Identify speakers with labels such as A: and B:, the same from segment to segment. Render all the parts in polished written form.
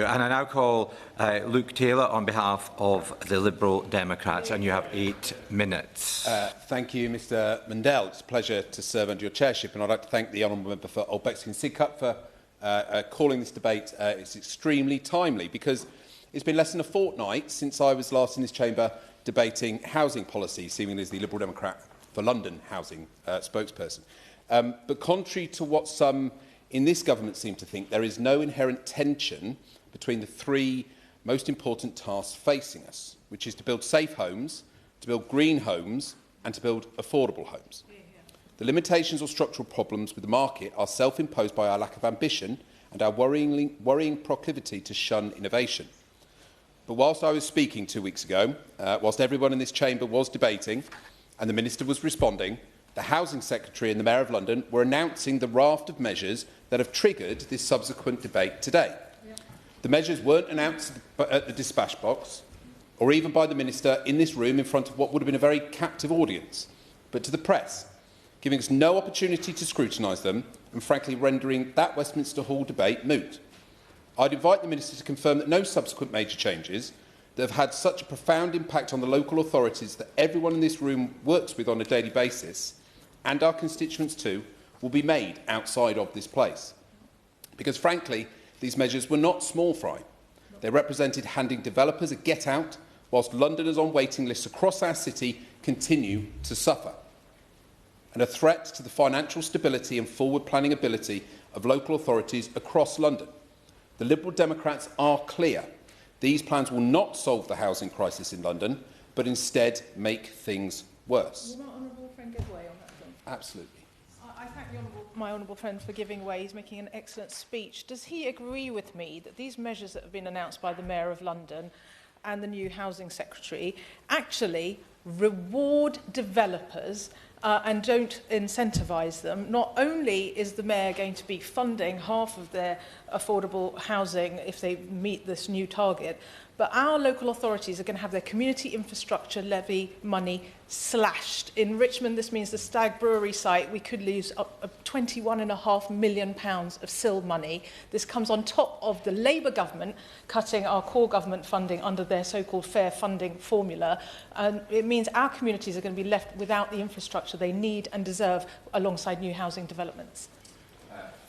A: And I now call Luke Taylor on behalf of the Liberal Democrats, and you have 8 minutes.
B: Thank you, Mr Mundell. It's a pleasure to serve under your chairship, and I'd like to thank the honourable member for Old Bexley and Sidcup for calling this debate. It's extremely timely because it's been less than a fortnight since I was last in this chamber debating housing policy, seemingly as the Liberal Democrat for London housing spokesperson. But contrary to what some in this government seem to think, there is no inherent tension between the 3 most important tasks facing us, which is to build safe homes, to build green homes and to build affordable homes. The limitations or structural problems with the market are self-imposed by our lack of ambition and our worrying proclivity to shun innovation. But whilst I was speaking 2 weeks ago, whilst everyone in this chamber was debating and the Minister was responding, the Housing Secretary and the Mayor of London were announcing the raft of measures that have triggered this subsequent debate today. The measures weren't announced at the dispatch box or even by the Minister in this room in front of what would have been a very captive audience, but to the press, giving us no opportunity to scrutinise them and frankly rendering that Westminster Hall debate moot. I'd invite the Minister to confirm that no subsequent major changes that have had such a profound impact on the local authorities that everyone in this room works with on a daily basis, and our constituents too, will be made outside of this place. Because frankly, these measures were not small fry. They represented handing developers a get-out, whilst Londoners on waiting lists across our city continue to suffer, and a threat to the financial stability and forward-planning ability of local authorities across London. The Liberal Democrats are clear. These plans will not solve the housing crisis in London, but instead make things worse.
C: Will my honourable friend give way on that one?
B: Absolutely.
C: I thank my honourable friend for giving way. He's making an excellent speech. Does he agree with me that these measures that have been announced by the Mayor of London and the new Housing Secretary actually reward developers and don't incentivise them? Not only is the Mayor going to be funding half of their affordable housing if they meet this new target, but our local authorities are going to have their community infrastructure levy money slashed. In Richmond, this means the Stag Brewery site, we could lose up £21.5 million of SIL money. This comes on top of the Labour government cutting our core government funding under their so-called fair funding formula. And it means our communities are going to be left without the infrastructure they need and deserve alongside new housing developments.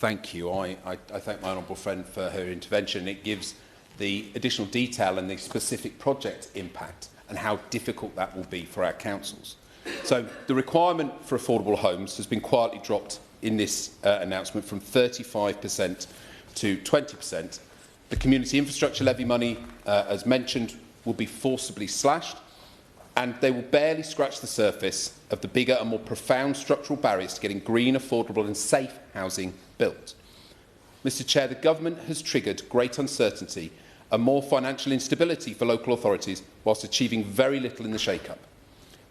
B: Thank you. I thank my honourable friend for her intervention. It gives the additional detail and the specific project impact and how difficult that will be for our councils. So the requirement for affordable homes has been quietly dropped in this announcement from 35% to 20%. The community infrastructure levy money, as mentioned, will be forcibly slashed, and they will barely scratch the surface of the bigger and more profound structural barriers to getting green, affordable and safe housing built. Mr Chair, the government has triggered great uncertainty and more financial instability for local authorities whilst achieving very little in the shake-up,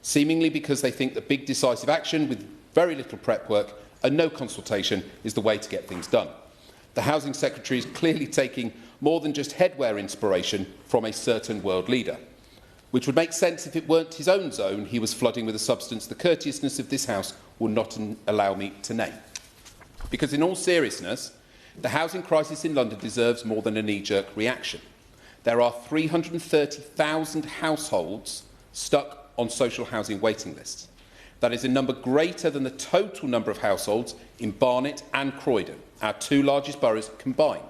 B: seemingly because they think that big decisive action with very little prep work and no consultation is the way to get things done. The Housing Secretary is clearly taking more than just headwear inspiration from a certain world leader, which would make sense if it weren't his own zone he was flooding with a substance the courteousness of this House will not allow me to name. Because in all seriousness, the housing crisis in London deserves more than a knee-jerk reaction. There are 330,000 households stuck on social housing waiting lists. That is a number greater than the total number of households in Barnet and Croydon, our 2 largest boroughs combined.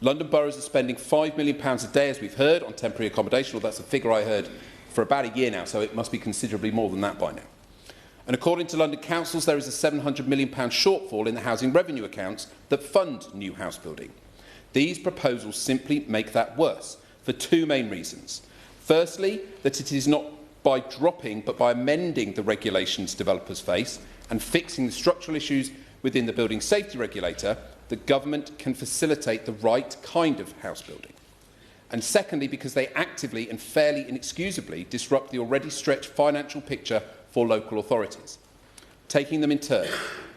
B: London boroughs are spending £5 million a day, as we've heard, on temporary accommodation. Well, that's a figure I heard for about a year now, so it must be considerably more than that by now. And according to London councils, there is a £700 million shortfall in the housing revenue accounts that fund new house building. These proposals simply make that worse for 2 main reasons. Firstly, that it is not by dropping but by amending the regulations developers face and fixing the structural issues within the building safety regulator that government can facilitate the right kind of house building. And secondly, because they actively and fairly inexcusably disrupt the already stretched financial picture for local authorities. Taking them in turn.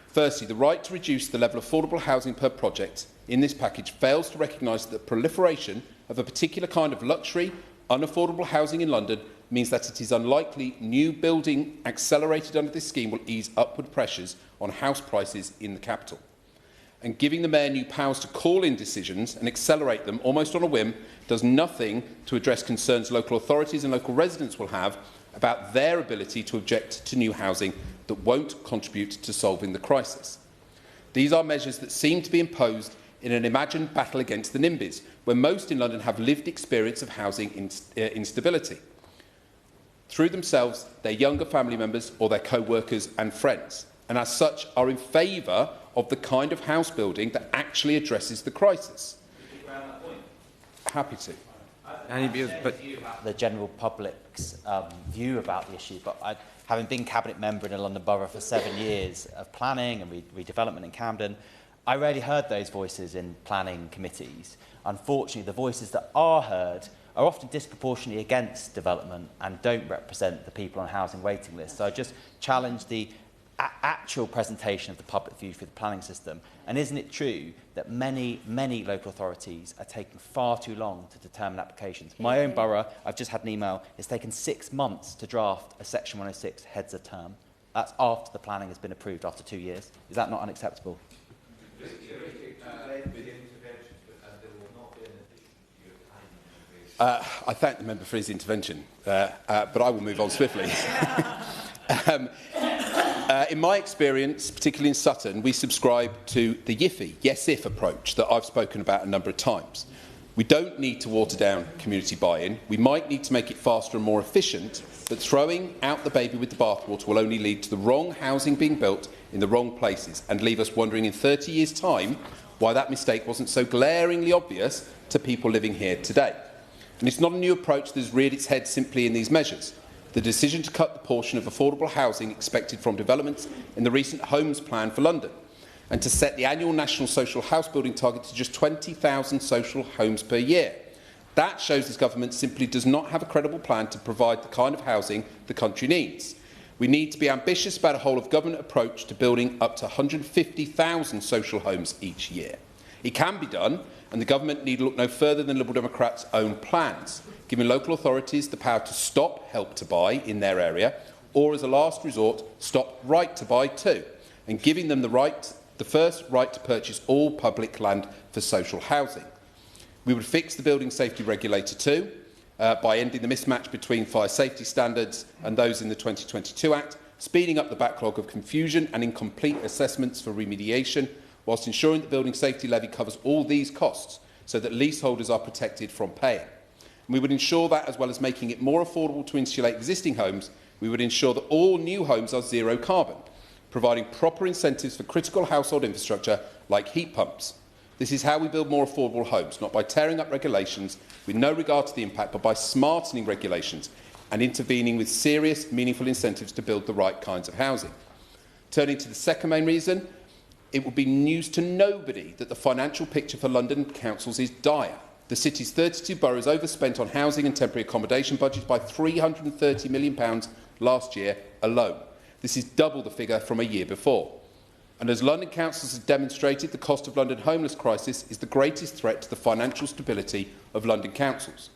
B: Firstly, the right to reduce the level of affordable housing per project in this package fails to recognise that the proliferation of a particular kind of luxury, unaffordable housing in London means that it is unlikely new building accelerated under this scheme will ease upward pressures on house prices in the capital. and giving the Mayor new powers to call in decisions and accelerate them almost on a whim does nothing to address concerns local authorities and local residents will have about their ability to object to new housing that won't contribute to solving the crisis. These are measures that seem to be imposed in an imagined battle against the NIMBYs, where most in London have lived experience of housing instability through themselves, their younger family members or their co-workers and friends, and as such are in favour of the kind of house building that actually addresses the crisis. Happy to.
D: The general public's view about the issue, but having been cabinet member in a London borough for 7 years of planning and redevelopment in Camden, I rarely heard those voices in planning committees. Unfortunately, the voices that are heard are often disproportionately against development and don't represent the people on housing waiting lists. So I just challenge the actual presentation of the public view through the planning system. And isn't it true that many local authorities are taking far too long to determine applications? My own borough, I've just had an email, it's taken 6 months to draft a Section 106 heads of term. That's after the planning has been approved after 2 years. Is that not unacceptable?
B: I thank the member for his intervention, but I will move on swiftly. In my experience, particularly in Sutton, we subscribe to the YIFI, yes-if approach that I've spoken about a number of times. We don't need to water down community buy-in. We might need to make it faster and more efficient, but throwing out the baby with the bathwater will only lead to the wrong housing being built in the wrong places and leave us wondering in 30 years' time why that mistake wasn't so glaringly obvious to people living here today. And it's not a new approach that has reared its head simply in these measures. The decision to cut the portion of affordable housing expected from developments in the recent Homes Plan for London and to set the annual national social house building target to just 20,000 social homes per year. That shows this government simply does not have a credible plan to provide the kind of housing the country needs. We need to be ambitious about a whole-of-government approach to building up to 150,000 social homes each year. It can be done, and the government need look no further than Liberal Democrats' own plans, giving local authorities the power to stop Help to Buy in their area, or as a last resort, stop Right to Buy too, and giving them the first right to purchase all public land for social housing. We would fix the building safety regulator too, by ending the mismatch between fire safety standards and those in the 2022 Act, speeding up the backlog of confusion and incomplete assessments for remediation, whilst ensuring that the building safety levy covers all these costs so that leaseholders are protected from paying. And we would ensure that, as well as making it more affordable to insulate existing homes, we would ensure that all new homes are zero carbon, providing proper incentives for critical household infrastructure like heat pumps. This is how we build more affordable homes, not by tearing up regulations with no regard to the impact, but by smartening regulations and intervening with serious, meaningful incentives to build the right kinds of housing. Turning to the second main reason, it will be news to nobody that the financial picture for London councils is dire. The city's 32 boroughs overspent on housing and temporary accommodation budgets by £330 million last year alone. This is double the figure from a year before. And as London councils have demonstrated, the cost of London homeless crisis is the greatest threat to the financial stability of London councils.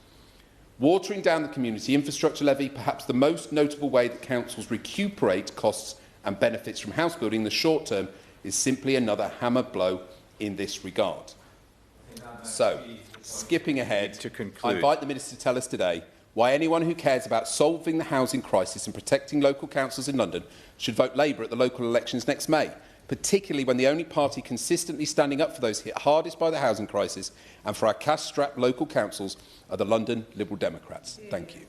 B: Watering down the community infrastructure levy, perhaps the most notable way that councils recuperate costs and benefits from house building in the short term, is simply another hammer blow in this regard. So, skipping ahead, I invite the Minister to tell us today why anyone who cares about solving the housing crisis and protecting local councils in London should vote Labour at the local elections next May, particularly when the only party consistently standing up for those hit hardest by the housing crisis and for our cash-strapped local councils are the London Liberal Democrats. Thank you.